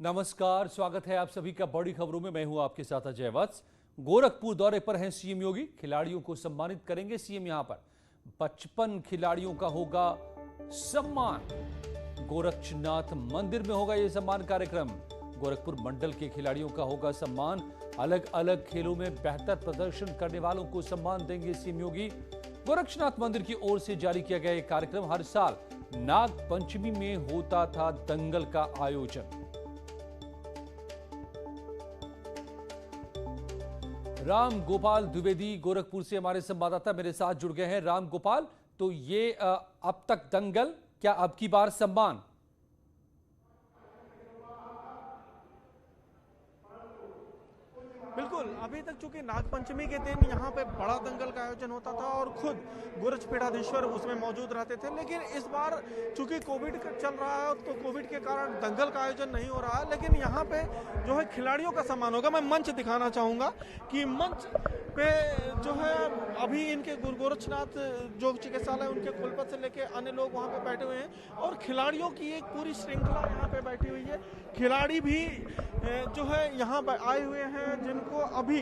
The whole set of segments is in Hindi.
नमस्कार, स्वागत है आप सभी का बड़ी खबरों में। मैं हूं आपके साथ अजय वत्स। गोरखपुर दौरे पर हैं सीएम योगी। खिलाड़ियों को सम्मानित करेंगे सीएम। यहां पर 55 खिलाड़ियों का होगा सम्मान। गोरक्षनाथ मंदिर में होगा यह सम्मान कार्यक्रम। गोरखपुर मंडल के खिलाड़ियों का होगा सम्मान। अलग अलग खेलों में बेहतर प्रदर्शन करने वालों को सम्मान देंगे सीएम योगी। गोरक्षनाथ मंदिर की ओर से जारी किया गया यह कार्यक्रम हर साल नाग पंचमी में होता था दंगल का आयोजन। राम गोपाल द्विवेदी गोरखपुर से हमारे संवाददाता मेरे साथ जुड़ गए हैं। राम गोपाल, तो ये अब तक दंगल, क्या अब की बार सम्मान? बिल्कुल, अभी तक चूंकि नागपंचमी के दिन यहाँ पे बड़ा दंगल का आयोजन होता था और खुद गोरक्षपीठाधीश्वर उसमें मौजूद रहते थे, लेकिन इस बार चूंकि कोविड चल रहा है तो कोविड के कारण दंगल का आयोजन नहीं हो रहा है। लेकिन यहाँ पे जो है खिलाड़ियों का सम्मान होगा। मैं मंच दिखाना चाहूँगा कि मंच पे जो है अभी इनके गुरु गोरक्षनाथ जो चिकित्सालय उनके कुलपति से लेके अन्य लोग वहाँ पे बैठे हुए हैं और खिलाड़ियों की एक पूरी श्रृंखला यहाँ पे बैठी हुई है। खिलाड़ी भी जो है यहाँ आए हुए हैं जिनको अभी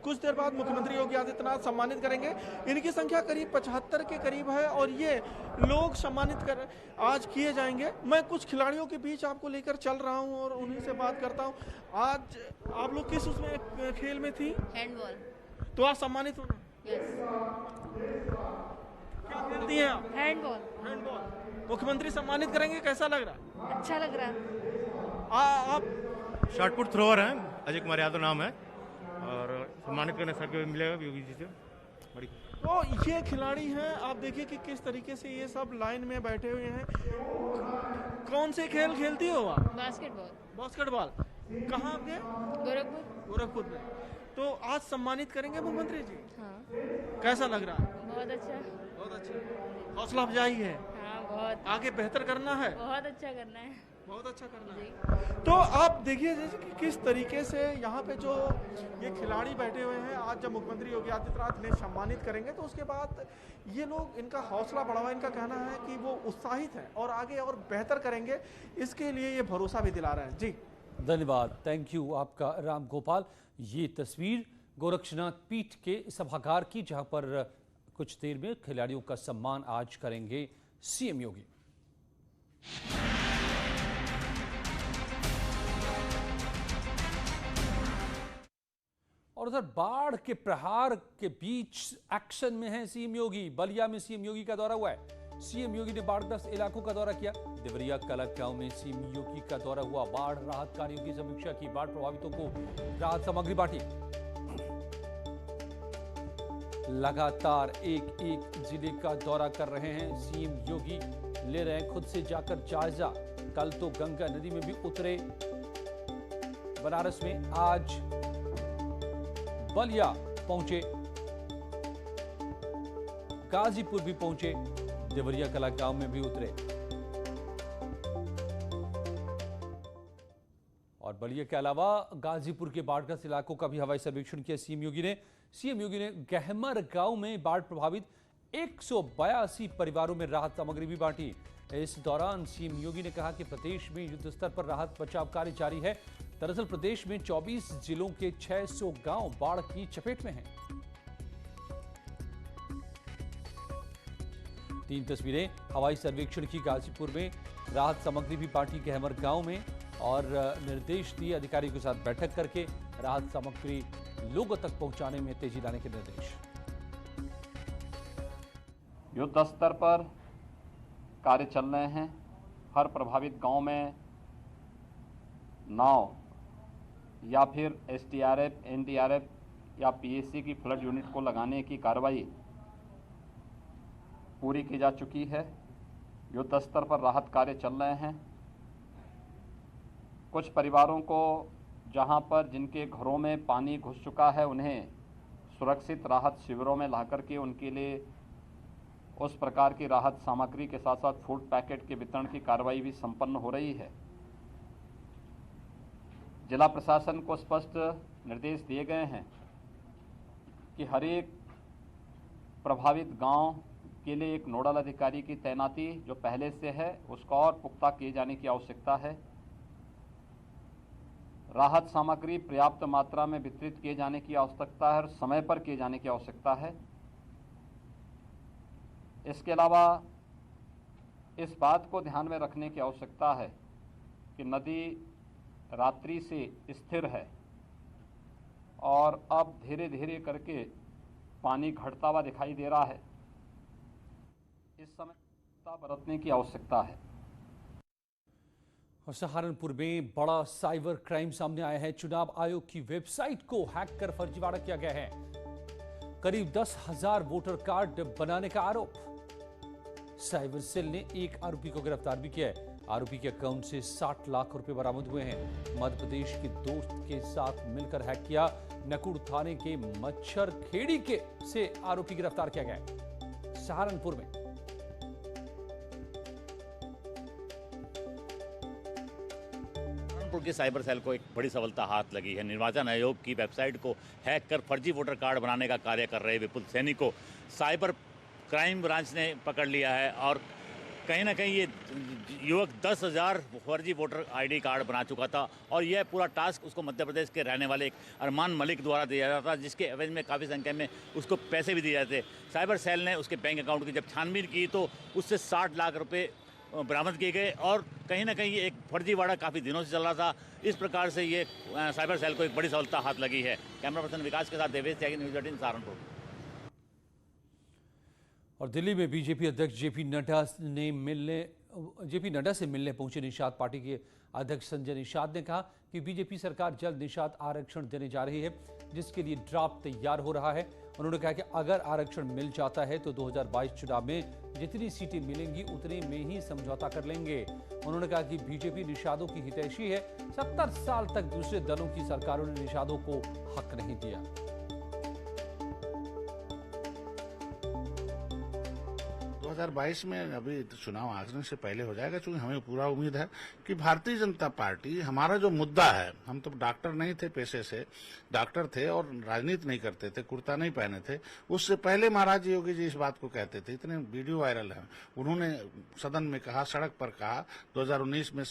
कुछ देर बाद मुख्यमंत्री योगी आदित्यनाथ सम्मानित करेंगे। इनकी संख्या करीब 75 के करीब है और ये लोग सम्मानित कर आज किए जाएंगे। मैं कुछ खिलाड़ियों के बीच आपको लेकर चल रहा हूं और उन्हीं से बात करता हूं। आज आप लोग किस उसमें खेल में थी? हैंडबॉल। तो आज सम्मानित होना? यस। क्या खेलती हैं आप? हैंडबॉल। हैंडबॉल। मुख्यमंत्री सम्मानित करेंगे, कैसा लग रहा है? अच्छा लग रहा है। आप शॉर्टपुट थ्रोअर हैं, अजय कुमार यादव नाम है और सम्मानित करने सर मिलेगा योगी जी से। बड़ी तो ये खिलाड़ी हैं, आप देखिए कि किस तरीके से ये सब लाइन में बैठे हुए हैं। कौन से खेल खेलती हो आप? बास्केटबॉल। बास्केटबॉल। कहाँ आपके? गोरखपुर। गोरखपुर में। तो आज सम्मानित करेंगे मुख्यमंत्री जी, हाँ। कैसा लग रहा है? बहुत अच्छा। बहुत अच्छा। हौसला अफजाई है, हाँ बहुत। आगे बेहतर करना है, बहुत अच्छा करना है। बहुत अच्छा करना है। तो आप देखिए जैसे कि किस तरीके से यहाँ पे जो ये खिलाड़ी बैठे हुए हैं, आज जब मुख्यमंत्री योगी आदित्यनाथ इन्हें सम्मानित करेंगे तो उसके बाद ये लोग, इनका हौसला बढ़ा हुआ। इनका कहना है कि वो उत्साहित हैं और आगे और बेहतर करेंगे, इसके लिए ये भरोसा भी दिला रहे हैं। जी धन्यवाद, थैंक यू आपका राम गोपाल। ये तस्वीर गोरक्षनाथ पीठ के सभागार की, जहां पर कुछ देर में खिलाड़ियों का सम्मान आज करेंगे सीएम योगी। और उधर बाढ़ के प्रहार के बीच एक्शन में है सीएम योगी। बलिया में सीएम योगी का दौरा हुआ है। सीएम योगी ने बाढ़ग्रस्त इलाकों का दौरा किया। देवरिया कलक गांव में सीएम योगी का दौरा हुआ। बाढ़ राहत कार्यों की समीक्षा की। बाढ़ प्रभावितों को राहत सामग्री बांटी। लगातार एक एक जिले का दौरा कर रहे हैं सीएम योगी। ले रहे हैं खुद से जाकर जायजा। कल तो गंगा नदी में भी उतरे बनारस में, आज बलिया पहुंचे, गाजीपुर भी पहुंचे, देवरिया कला गांव में भी उतरे। और बलिया के अलावा गाजीपुर के बाढ़ग्रस्त इलाकों का भी हवाई सर्वेक्षण किया सीएम योगी ने। सीएम योगी ने गहमर गांव में बाढ़ प्रभावित 182 परिवारों में राहत सामग्री भी बांटी। इस दौरान सीएम योगी ने कहा कि प्रदेश में युद्ध स्तर पर राहत बचाव कार्य जारी है। दरअसल प्रदेश में 24 जिलों के 600 गांव बाढ़ की चपेट में हैं। 3 तस्वीरें हवाई सर्वेक्षण की। गाजीपुर में राहत सामग्री भी बांटी गहमर गांव में, और निर्देश दिए अधिकारियों के साथ बैठक करके राहत सामग्री लोगों तक पहुंचाने में तेजी लाने के निर्देश। युद्ध स्तर पर कार्य चल रहे हैं। हर प्रभावित गांव में नाव या फिर एसडीआरएफ, एनडीआरएफ या पीएसी की फ्लड यूनिट को लगाने की कार्रवाई पूरी की जा चुकी है। युद्ध स्तर पर राहत कार्य चल रहे हैं। कुछ परिवारों को जहां पर जिनके घरों में पानी घुस चुका है, उन्हें सुरक्षित राहत शिविरों में लाकर के उनके लिए उस प्रकार की राहत सामग्री के साथ साथ फूड पैकेट के वितरण की कार्रवाई भी संपन्न हो रही है। जिला प्रशासन को स्पष्ट निर्देश दिए गए हैं कि हर एक प्रभावित गांव के लिए एक नोडल अधिकारी की तैनाती जो पहले से है उसका और पुख्ता किए जाने की आवश्यकता है। राहत सामग्री पर्याप्त मात्रा में वितरित किए जाने की आवश्यकता है और समय पर किए जाने की आवश्यकता है। इसके अलावा इस बात को ध्यान में रखने की आवश्यकता है कि नदी रात्रि से स्थिर है और अब धीरे धीरे करके पानी घटता हुआ दिखाई दे रहा है। इस समय बरतने की आवश्यकता है। और सहारनपुर में बड़ा साइबर क्राइम सामने आया है। चुनाव आयोग की वेबसाइट को हैक कर फर्जीवाड़ा किया गया है। करीब 10,000 वोटर कार्ड बनाने का आरोप। साइबर सेल ने एक आरोपी को गिरफ्तार भी किया है। आरोपी के अकाउंट से 60 लाख रुपए बरामद हुए हैं। मध्य प्रदेश के दोस्त के साथ मिलकर हैक किया। नकुड़ थाने के मच्छर खेड़ी के से आरोपी गिरफ्तार किया गया है सहारनपुर में। सहारनपुर के साइबर सेल को एक बड़ी सफलता हाथ लगी है। निर्वाचन आयोग की वेबसाइट को हैक कर फर्जी वोटर कार्ड बनाने का कार्य कर रहे विपुल सैनी को साइबर क्राइम ब्रांच ने पकड़ लिया है और कहीं ना कहीं ये युवक 10,000 फर्जी वोटर आईडी कार्ड बना चुका था और यह पूरा टास्क उसको मध्य प्रदेश के रहने वाले एक अरमान मलिक द्वारा दिया जाता था, जिसके एवज में काफ़ी संख्या में उसको पैसे भी दिए जाते। साइबर सेल ने उसके बैंक अकाउंट की जब छानबीन की तो उससे 60 लाख रुपए बरामद किए गए और कहीं ना कहीं ये एक फर्जीवाड़ा काफ़ी दिनों से चल रहा था। इस प्रकार से ये साइबर सेल को एक बड़ी सफलता हाथ लगी है। कैमरा पर्सन विकास के साथ देवेश त्यागी, न्यूज़ 18 सहारनपुर। और दिल्ली में बीजेपी अध्यक्ष जेपी नड्डा से मिलने पहुंचे निषाद पार्टी के अध्यक्ष संजय निषाद ने कहा कि बीजेपी सरकार जल्द निषाद आरक्षण देने जा रही है, जिसके लिए ड्राफ्ट तैयार हो रहा है। उन्होंने कहा कि अगर आरक्षण मिल जाता है तो 2022 चुनाव में जितनी सीटें मिलेंगी उतने में ही समझौता कर लेंगे। उन्होंने कहा कि बीजेपी निषादों की हितैषी है। 70 साल तक दूसरे दलों की सरकारों ने निषादों को हक नहीं दिया। 2022 में अभी चुनाव आचरण से पहले हो जाएगा, क्योंकि हमें पूरा उम्मीद है कि भारतीय जनता पार्टी, हमारा जो मुद्दा है, हम तो डॉक्टर नहीं थे, पेशे से डॉक्टर थे और राजनीति नहीं करते थे, कुर्ता नहीं पहने थे। उससे पहले महाराज योगी जी इस बात को कहते थे, इतने वीडियो वायरल है। उन्होंने सदन में कहा, सड़क पर कहा, 2019 में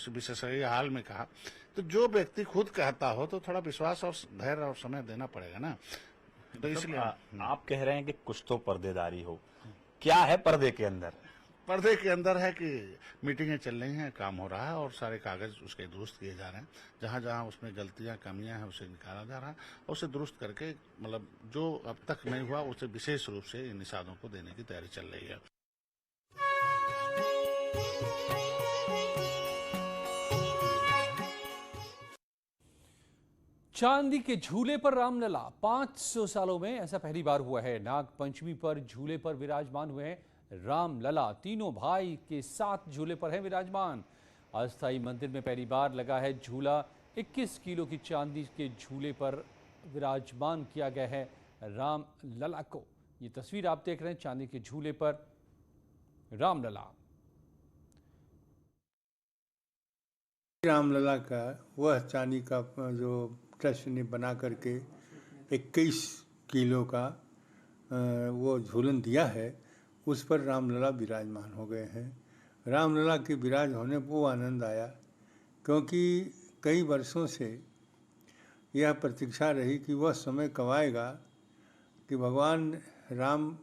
विशेषज्ञ हाल में कहा। तो जो व्यक्ति खुद कहता हो तो थोड़ा विश्वास और धैर्य और समय देना पड़ेगा ना। तो इसलिए आप कह रहे हैं कि कुछ तो पर्देदारी हो, क्या है पर्दे के अंदर? पर्दे के अंदर है कि मीटिंगें चल रही हैं, काम हो रहा है और सारे कागज उसके दुरुस्त किए जा रहे हैं। जहां जहां उसमें गलतियां, कमियां हैं, उसे निकाला जा रहा है और उसे दुरुस्त करके, मतलब जो अब तक नहीं हुआ उसे विशेष रूप से इन निषादों को देने की तैयारी चल रही है। चांदी के झूले पर रामलला 500 सालों में ऐसा पहली बार हुआ है। नाग पंचमी पर झूले पर विराजमान हुए हैं रामलला। तीनों भाई के साथ झूले पर है विराजमान। अस्थाई मंदिर में पहली बार लगा है झूला। 21 किलो की चांदी के झूले पर विराजमान किया गया है रामलला को। ये तस्वीर आप देख रहे हैं, चांदी के झूले पर रामलला। रामलला का वह चांदी का जो ट्रस्ट ने बना करके 21 किलो का वो झूलन दिया है, उस पर रामलला विराजमान हो गए हैं। रामलला के विराज होने पर वो आनंद आया, क्योंकि कई वर्षों से यह प्रतीक्षा रही कि वह समय कब आएगा कि भगवान राम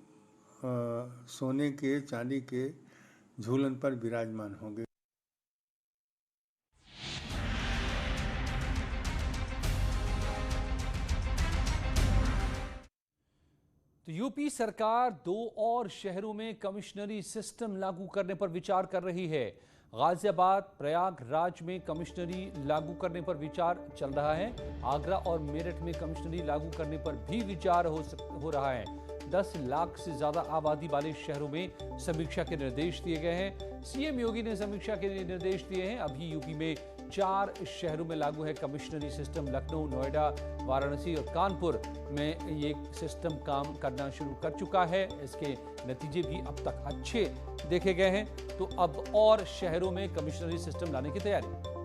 सोने के, चांदी के झूलन पर विराजमान होंगे। तो यूपी सरकार 2 और शहरों में कमिश्नरी सिस्टम लागू करने पर विचार कर रही है। गाजियाबाद, प्रयागराज में कमिश्नरी लागू करने पर विचार चल रहा है। आगरा और मेरठ में कमिश्नरी लागू करने पर भी विचार हो रहा है। 10 लाख से ज्यादा आबादी वाले शहरों में समीक्षा के निर्देश दिए गए हैं। सीएम योगी ने समीक्षा के निर्देश दिए हैं। अभी यूपी में 4 शहरों में लागू है कमिश्नरी सिस्टम। लखनऊ, नोएडा, वाराणसी और कानपुर में ये सिस्टम काम करना शुरू कर चुका है। इसके नतीजे भी अब तक अच्छे देखे गए हैं। तो अब और शहरों में कमिश्नरी सिस्टम लाने की तैयारी।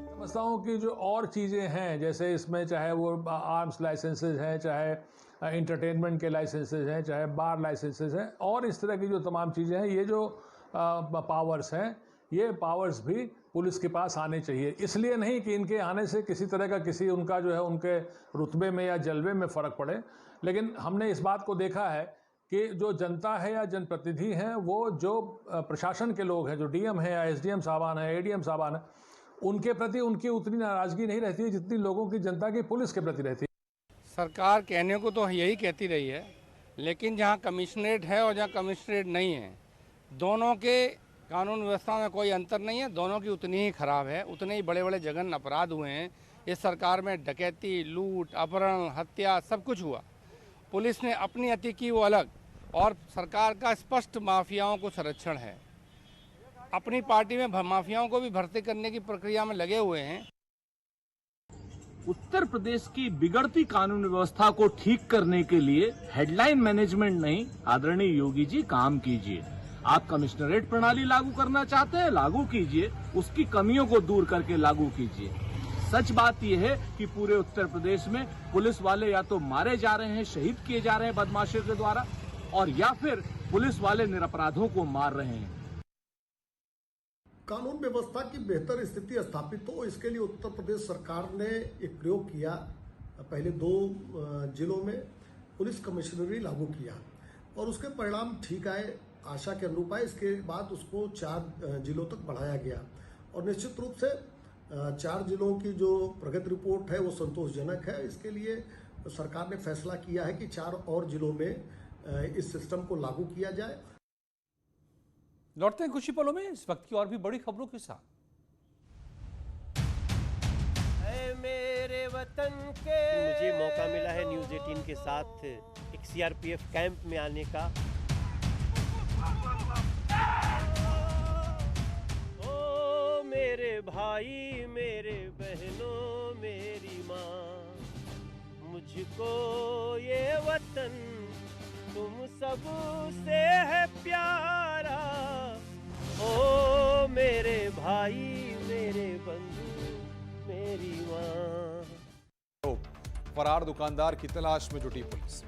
समझता हूँ कि जो और चीज़ें हैं, जैसे इसमें चाहे वो आर्म्स लाइसेंसेज हैं, चाहे इंटरटेनमेंट के लाइसेंसेज हैं, चाहे बार लाइसेंसेज हैं, और इस तरह की जो तमाम चीज़ें हैं, ये जो पावर्स हैं, ये पावर्स भी पुलिस के पास आने चाहिए। इसलिए नहीं कि इनके आने से किसी तरह का किसी उनका जो है उनके रुतबे में या जलवे में फ़र्क पड़े, लेकिन हमने इस बात को देखा है कि जो जनता है या जनप्रतिनिधि हैं, वो जो प्रशासन के लोग हैं, जो डीएम हैं या एसडीएम साहबान हैं, एडीएम साहबान हैं, उनके प्रति उनकी उतनी नाराज़गी नहीं रहती है जितनी लोगों की, जनता की पुलिस के प्रति रहती है। सरकार कहने को तो यही कहती रही है, लेकिन जहाँ कमिश्नरेट है और जहाँ कमिश्नरेट नहीं है, दोनों के कानून व्यवस्था में कोई अंतर नहीं है, दोनों की उतनी ही खराब है, उतने ही बड़े बड़े जघन्य अपराध हुए हैं। इस सरकार में डकैती, लूट, अपहरण, हत्या सब कुछ हुआ। पुलिस ने अपनी अति की वो अलग, और सरकार का स्पष्ट माफियाओं को संरक्षण है। अपनी पार्टी में माफियाओं को भी भर्ती करने की प्रक्रिया में लगे हुए हैं। उत्तर प्रदेश की बिगड़ती कानून व्यवस्था को ठीक करने के लिए हेडलाइन मैनेजमेंट नहीं, आदरणीय योगी जी काम कीजिए। आप कमिश्नरेट प्रणाली लागू करना चाहते हैं, लागू कीजिए, उसकी कमियों को दूर करके लागू कीजिए। सच बात यह है कि पूरे उत्तर प्रदेश में पुलिस वाले या तो मारे जा रहे हैं, शहीद किए जा रहे हैं बदमाशों के द्वारा, और या फिर पुलिस वाले निरपराधों को मार रहे हैं। कानून व्यवस्था की बेहतर स्थिति स्थापित हो, इसके लिए उत्तर प्रदेश सरकार ने एक प्रयोग किया। पहले 2 जिलों में पुलिस कमिश्नरी लागू किया और उसके परिणाम ठीक आए, आशा के अनुरूप आए। इसके बाद उसको 4 जिलों तक बढ़ाया गया और निश्चित रूप से 4 जिलों की जो प्रगति रिपोर्ट है वो संतोषजनक है। इसके लिए सरकार ने फैसला किया है कि 4 और जिलों में इस सिस्टम को लागू किया जाए। लौटते हैं कुछ ही पलों में इस वक्त की और भी बड़ी खबरों के साथ। मेरे वतन के मुझे मौका मिला है न्यूज़ 18 के साथ एक सीआरपीएफ कैंप में आने का। ओ मेरे भाई, मेरे बहनों, मेरी माँ, मुझको ये वतन तुम सब से है प्यारा। ओ मेरे भाई, मेरे बंधु, मेरी माँ। फरार दुकानदार की तलाश में जुटी पुलिस।